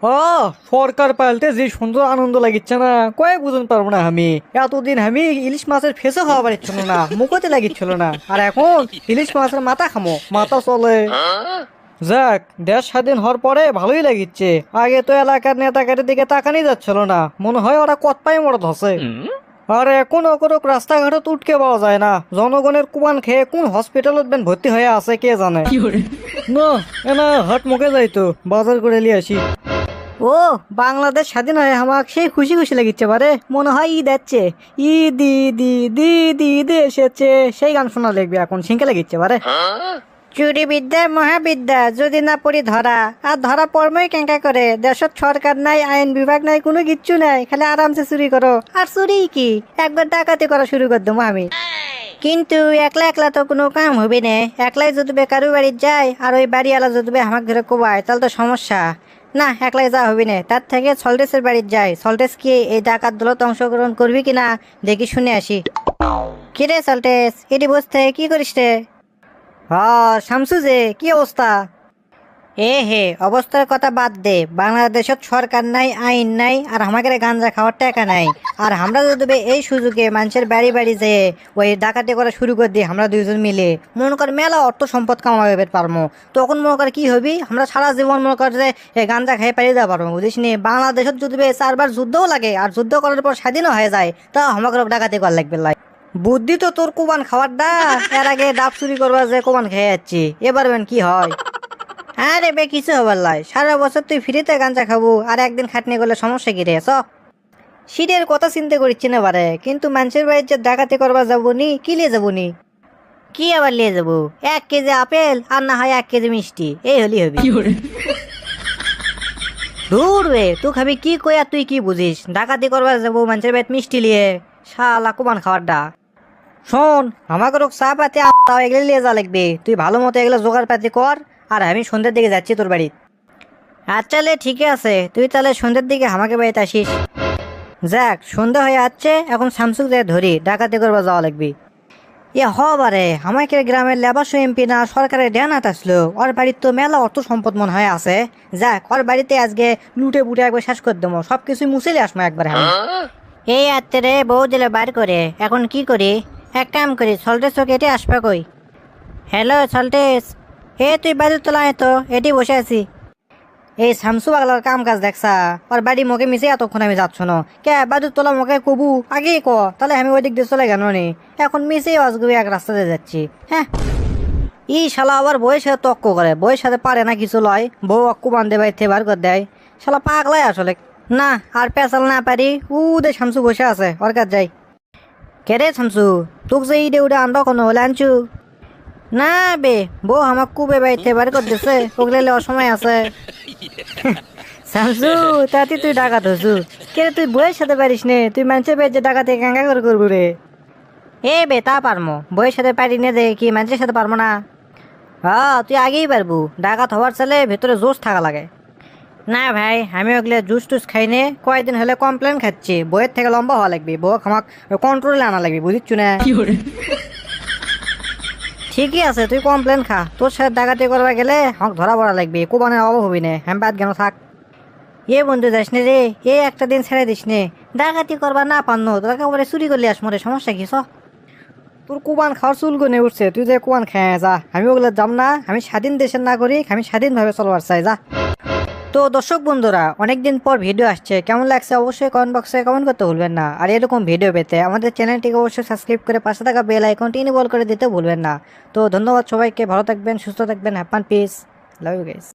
ও, সরকার পাল্টে যে সুন্দর আনন্দ লাগিচ্ছে না কয়েক বুঝতে পারবো না আমি। এতদিন আমি ইলিশ মাছের ফেসে খাওয়া পারছিল না, মুখতে লাগিচ্ছিল না, আর এখন ইলিশ মাছের মাথা খামো, মাথা চলে। যাক, দেশ স্বাধীন হওয়ার পরে ভালোই লাগিচ্ছে। আগে তো এলাকার নেতাকারের দিকে তাকানি যাচ্ছিল না, মনে হয় ওরা কত পাই মরদ হসে। আর এখন কোনো রাস্তাঘাটে উঠকে পাওয়া যায় না, জনগণের কুবান খেয়ে কোন হসপিটালত বেন ভর্তি হয়ে আছে কে জানে। না, এনা হাট মুখে যাইতো, বাজার করে নিয়ে আসি। ও, বাংলাদেশ স্বাধীন হয়ে আমাকে সেই খুশি খুশি লাগিচ্ছে পারে, মনে হয় ঈদ যাচ্ছে। ঈদ ঈদ ঈদ ঈদ ঈদ এসেছে, সেই গান শোনা লাগবে এখন, সিংকে লাগিচ্ছে পারে। চুরি বিদ্যা মহাবিদ্যা, যদি না পড়ি ধরা, আর ধরা পড়মই কেঙ্কা করে। দেশত সরকার নাই, আইন বিভাগ নাই, কোনো কিচ্ছু নাই, খালি আরামসে চুরি করো। আর চুরি কি, একবার ডাকাতি করা শুরু করে দেবো আমি। কিন্তু একলা একলা তো কোনো কাম হবে না। একলাই যদি কারো বাড়ি যায় আর ওই বাড়িওয়ালা যদি আমাকে ধরে কোবায়, তাহলে তো সমস্যা। না, একলাই যা হবে না, তার থেকে সল্টেসের বাড়ির যাই। সল্টেস কি এই ডাকাত দলত অংশগ্রহণ করবি কিনা দেখি শুনে আসি। কিরে সল্টেস, এটি বসতে কি করিস রে? হ্যাঁ শামসু, যে কি অবস্থা? হে, অবস্থার কথা বাদ দে। বাংলাদেশত সরকার নাই, আইন নাই, আর আমাদের গাঞ্জা খাওয়ার টাকা নাই। আর আমরা যদি এই সুযোগে মানুষের বাড়ি বাড়ি যেয়ে ওই ডাকাতি করা শুরু করে দিই, আমরা দুইজন মিলে মনে কর মেলা অর্থ সম্পদ কামাবে পারবো। তখন মনে কর কি হবি, আমরা সারা জীবন মনে কর যে গাঞ্জা খেয়ে পালিয়ে যেতে পারবো, বুঝিস নি? বাংলাদেশত যদি 4বার যুদ্ধও লাগে আর যুদ্ধ করার পর স্বাধীনও হয়ে যায়, তা আমাকে ডাকাতি করা লাগবে। বুদ্ধি তো তোর কোবান খাওয়ার দা, এর আগে ডাব চুরি করবার যে কোবান খেয়ে যাচ্ছি, এবার বেন কি হয়? আরে বে, কিছু হবার লাই, সারা বছর তুই ফ্রিতে গাঞ্জা খাবো, আর একদিন খাটনি করলে সমস্যা কি রে? শীতের কথা চিন্তা করিচ্ছি না পারে, কিন্তু মানুষের বাড়ির যে ডাকাতি করবা যাবো নি, কি লিয়ে যাবো নি? কি আবার লিয়ে যাবো? 1 কেজি আপেল আর না হয় 1 কেজি মিষ্টি, এই হলি হবি। দূর রে, তুই খাবি কি কই আর তুই কি বুঝিস? ডাকাতি করবা যাবো মানুষের বাড়িতে মিষ্টি লিয়ে, শালা কোবান খাওয়ার ডা। শোন, আমাকে চা পাতি এগুলো নিয়ে যা লাগবে, তুই ভালো মতো এগুলো জোগাড় পাতি কর, আর আমি সন্ধ্যের দিকে যাচ্ছি তোর বাড়ি। আচ্ছা লে, ঠিক আছে, তুই তাহলে সন্ধ্যের দিকে আমাকে বাড়িতে আসিস। যাক, সন্ধ্যা হয়ে যাচ্ছে, এখন শামসুক যায় ধরি, ডাকাতি করবা যাওয়া লাগবে। হবারে, আমাকে গ্রামের লেবাসু এমপি না সরকারের ধ্যানাত আসলো, ওর বাড়ির তো মেলা অর্থ সম্পদ মনে হয় আছে। যাক, ওর বাড়িতে আজকে লুটে বুটে একবার শেষ করে দেবো, সবকিছু মুছেলে আসবো একবার আমি। এই আত্মে রে, বউ দিলে বার করে, এখন কি করি? এক কাম করি, সল্টেস ওকে এটি আসবে কই। হ্যালো সল্টেস, তুই বাড়ির তোলায় তো এটি বসে আছি। এই শামসু বাগলার কাম কাজ দেখছা, ওর বাড়ি মুখে মিশে এতক্ষণ আমি যাচ্ছ না কে? বাড়ির তোলা মুখে কবু আগেই ক, তাহলে আমি ওই দিক দিয়ে চলে গেল নি। এখন মিশে অজগুবি এক রাস্তাতে যাচ্ছি। হ্যাঁ, ই শালা আবার বইয়ের সাথে তক্ক করে, বইয়ের সাথে পারে না কিছু লয়, বউ অক্কু বান্ধে বাইতে বার করে দেয়। শালা পাগলাই আসলে। না, আর পেঁচাল না পারি, দে শামসু বসে আছে, ওর কাজ যাই। কে রে শামসু, তোক যে ইডে উডে আনবা কোনো হলে আনছু? না বে, বউ আমাক কুবে বাইতে বার করে দিছে, ওগুলো অসময় আছে। শামসু, তাতে তুই ডাকাত হসু? কে রে, তুই বইয়ের সাথে পারিস নে? তুই মানুষের বেজে ডাকাতে কাঙ্গা করে করবো রে? বে, তা পারমো, বইয়ের সাথে পারি নে যে কি মানুষের সাথে পারবো না? হ্যাঁ, তুই আগেই পারবু, ডাকাত হওয়ার ছেলে ভেতরে জোশ থাকা লাগে। না ভাই, আমি ওগুলো জুস টুস খাই নে, কয়েকদিন হলে কমপ্লেন খাচ্ছি, বইয়ের থেকে লম্বা হওয়া লাগবে, বউ আমাক কন্ট্রোলে আনা লাগবে, বুঝিচ্ছু না? ঠিকই আছে, তুই কমপ্লেন খা, তোর সাথে ডাকাতি করবা গেলে আমাকে ধরা পড়া লাগবে, কোবানের অভাব হবি না, আমি বাদ কেন থাক। বন্ধু যাস নে রে, একটা দিন ছেড়ে দিস নে, ডাকাতি করবা না পান্ন তোকে বলে চুরি করলে আসমরে, সমস্যা কি? তোর কোবান খাওয়ার চুল গনে উঠছে, তুই যে কোবান খেয়ে যা, আমি ওগুলো যাম না, আমি স্বাধীন দেশের নাগরিক, আমি স্বাধীনভাবে চলবার চাই, যা। তো দর্শক বন্ধুরা, অনেকদিন পর ভিডিও আসছে, কেমন লাগছে অবশ্যই কমেন্ট বক্সে কমেন্ট করতে ভুলবেন না। আর এরকম ভিডিও পেতে আমাদের চ্যানেলটিকে অবশ্যই সাবস্ক্রাইব করে পাশে থাকা বেল আইকনটি ইনেবল করে দিতে ভুলবেন না। তো ধন্যবাদ সবাইকে, ভালো থাকবেন, সুস্থ থাকবেন, have fun, peace, love you guys.